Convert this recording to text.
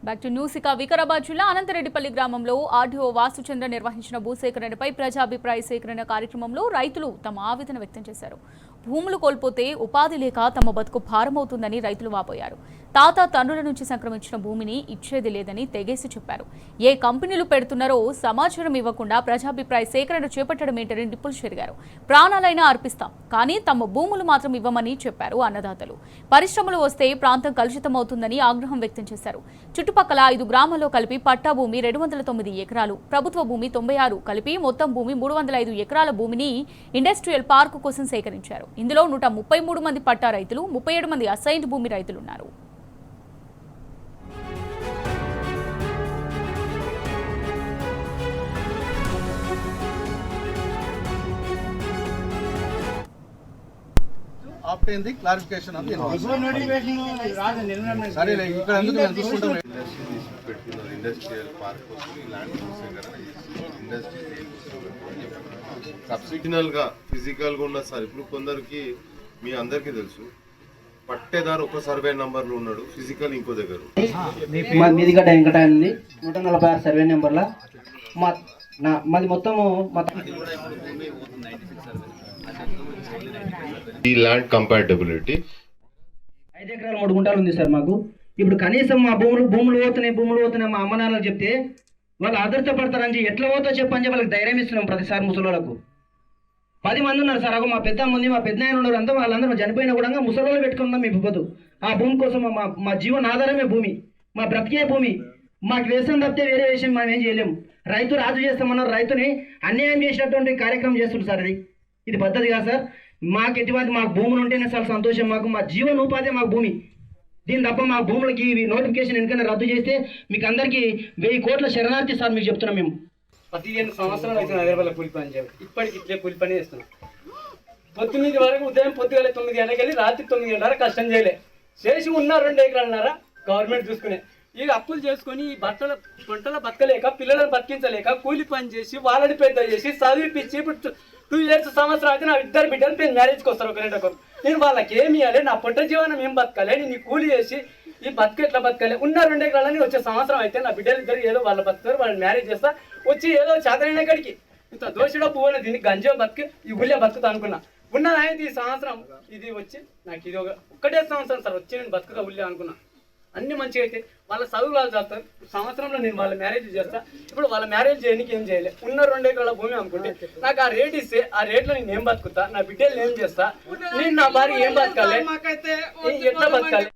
Back to news. ఇక వికారాబాద్ జిల్లా అనంతరెడ్డిపల్లి గ్రామంలో ఆర్డీఓ వాసుచంద్ర నిర్వహించిన భూసేకరణపై ప్రజాభిప్రాయ సేకరణ కార్యక్రమంలో రైతులు తమ ఆవేదన వ్యక్తం చేశారు. భూములు కోల్పోతే ఉపాధి లేక తమ బతుకు భారమవుతుందని రైతులు వాపోయారు. తాత తండ్రుల నుంచి సంక్రమించిన భూమిని ఇచ్చేది లేదని తెగేసి చెప్పారు. ఏ కంపెనీలు పెడుతున్నారో సమాచారం ఇవ్వకుండా ప్రజాభిప్రాయ సేకరణ చేపట్టడమేంటని నిప్పులు చెరిగారు. ప్రాణాలైనా అర్పిస్తాం, కానీ తమ భూములు మాత్రం ఇవ్వమని చెప్పారు అన్నదాతలు. పరిశ్రమలు వస్తే ప్రాంతం కలుషితమవుతుందని ఆగ్రహం వ్యక్తం చేశారు. చుట్టుపక్కల 5 గ్రామాల్లో కలిపి పట్టా భూమి 209 ఎకరాలు, ప్రభుత్వ భూమి 96 కలిపి మొత్తం భూమి 305 ఎకరాల భూమిని ఇండస్ట్రియల్ పార్కు కోసం సేకరించారు. ఇందులో 133 మంది పట్టా రైతులు, 37 మంది అసైన్డ్ భూమి రైతులున్నారు. ఆప్టైంది క్లారిఫికేషన్ అది సరే ఇక్కడ ఎందుకు మేము చూసుకుంటాం. ఇండస్ట్రియల్ పార్క్ సబ్సిడినల్ గా ఫిజికల్ గా ఉన్న సార్ ఇప్పుడు కొందరికి మీ అందరికీ తెలుసు పట్టేదారు ఒక సర్వే నంబర్లు ఉన్నాడు, ఫిజికల్ ఇంకో దగ్గర. మీదిగడ్డ వెంకటాయింది 146 సర్వే నెంబర్ల మాది మొత్తము ఈ ల్యాండ్ కంపాటబిలిటీ 5 ఎకరాలు 3 గుంటలు ఉంది సార్ మాకు. ఇప్పుడు కనీసం మా భూములు పోతున్నాయి మా అమ్మ నాన్నలకు చెప్తే వాళ్ళు ఆదర్శపడతారని చెప్పి ఎట్లా పోతో చెప్పని చెప్పి వాళ్ళకి ధైర్యం ఇస్తున్నాం. ప్రతిసారి ముసలోళ్ళకు 10 మంది ఉన్నారు సార్. మా పెద్ద మంది మా పెద్ద ఆయన ఉన్నారు, అంతా వాళ్ళందరూ చనిపోయినా కూడా ముసలోళ్ళు పెట్టుకుందాం మీ భూపతు. ఆ భూమి కోసం మా జీవన ఆధారమే భూమి, మా బ్రతికే భూమి. మాకు వ్యవసాయం తప్పితే వేరే విషయం మనం ఏం చేయలేము. రైతు రాజు చేస్తామన్నారు, రైతుని అన్యాయం చేసినటువంటి కార్యక్రమం చేస్తుంది సార్. ఇది పద్ధతి కాదు సార్. మాకు ఎటువంటి మాకు భూములు ఉంటేనే చాలా సంతోషం. మా జీవనోపాధి మాకు భూమి. దీని తప్ప మా భూములకి నోటిఫికేషన్ ఎందుకన్నా రద్దు చేస్తే మీకు అందరికీ 1000 కోట్ల శరణార్థి సార్ మీకు చెప్తున్నాం. మేము 15 సంవత్సరాలు అయితే హైదరాబాద్లో కూలి పని చేయాలి. ఇప్పటికి ఇట్లే కూలి పని చేస్తున్నాం. 9 వరకు ఉదయం పొద్దుగాల 9 గంటలకు వెళ్ళి రాత్రి 9 గంటల కష్టం చేసి ఉన్న 2 ఎకరాలున్నారా గవర్నమెంట్ చూసుకునే ఈ అప్పులు చేసుకొని ఈ పంటల బతకలేక పిల్లలను బతికించలేక కూలి పని చేసి వాళ్ళని పెద్ద చేసి చదివిపించి ఇప్పుడు 2 years సంవత్సరం అయితే నా 2 బిడ్డలు నేను మ్యారేజ్కి వస్తారు ఒకరు. నేను వాళ్ళకి ఏమి ఇవ్వాలి, నా పొట్ట జీవనం ఏం బతకాలి, నేను కూలి చేసి ఈ బతుకు ఎట్లా బతకాలి. ఉన్న 2 ఎకరాలని వచ్చే సంవత్సరం అయితే నా బిడ్డలు ఇద్దరు ఏదో వాళ్ళు బతుకుతారు, వాళ్ళని మ్యారేజ్ చేస్తా వచ్చి ఏదో చేతనైన కాడికి ఇంత దోషుడో పువ్వున దీన్ని గంజో బతుకు ఈ ఊళ్ళో బతుకుతా అనుకున్నా. ఉన్నదైతే ఈ సంవత్సరం ఇది వచ్చి నాకు ఇది ఒక్కటే సంవత్సరం సార్ వచ్చి నేను బతుకుతా ఊళ్ళో అనుకున్నా. అన్ని మంచిగా అయితే వాళ్ళ చదువు వాళ్ళు చేస్తారు. సంవత్సరంలో నేను వాళ్ళ మ్యారేజ్ చేస్తా. ఇప్పుడు వాళ్ళ మ్యారేజ్ చేయడానికి ఏం చేయలేదు. ఉన్న 2 ఎకరాల భూమి అనుకుంటే నాకు ఆ రేట్ ఇస్తే ఆ రేట్లో నేను ఏం బతుకుతా, నా బిడ్డలు ఏం చేస్తా, నేను నా భార్య ఏం బతకాలి, ఎట్లా బతకాలి.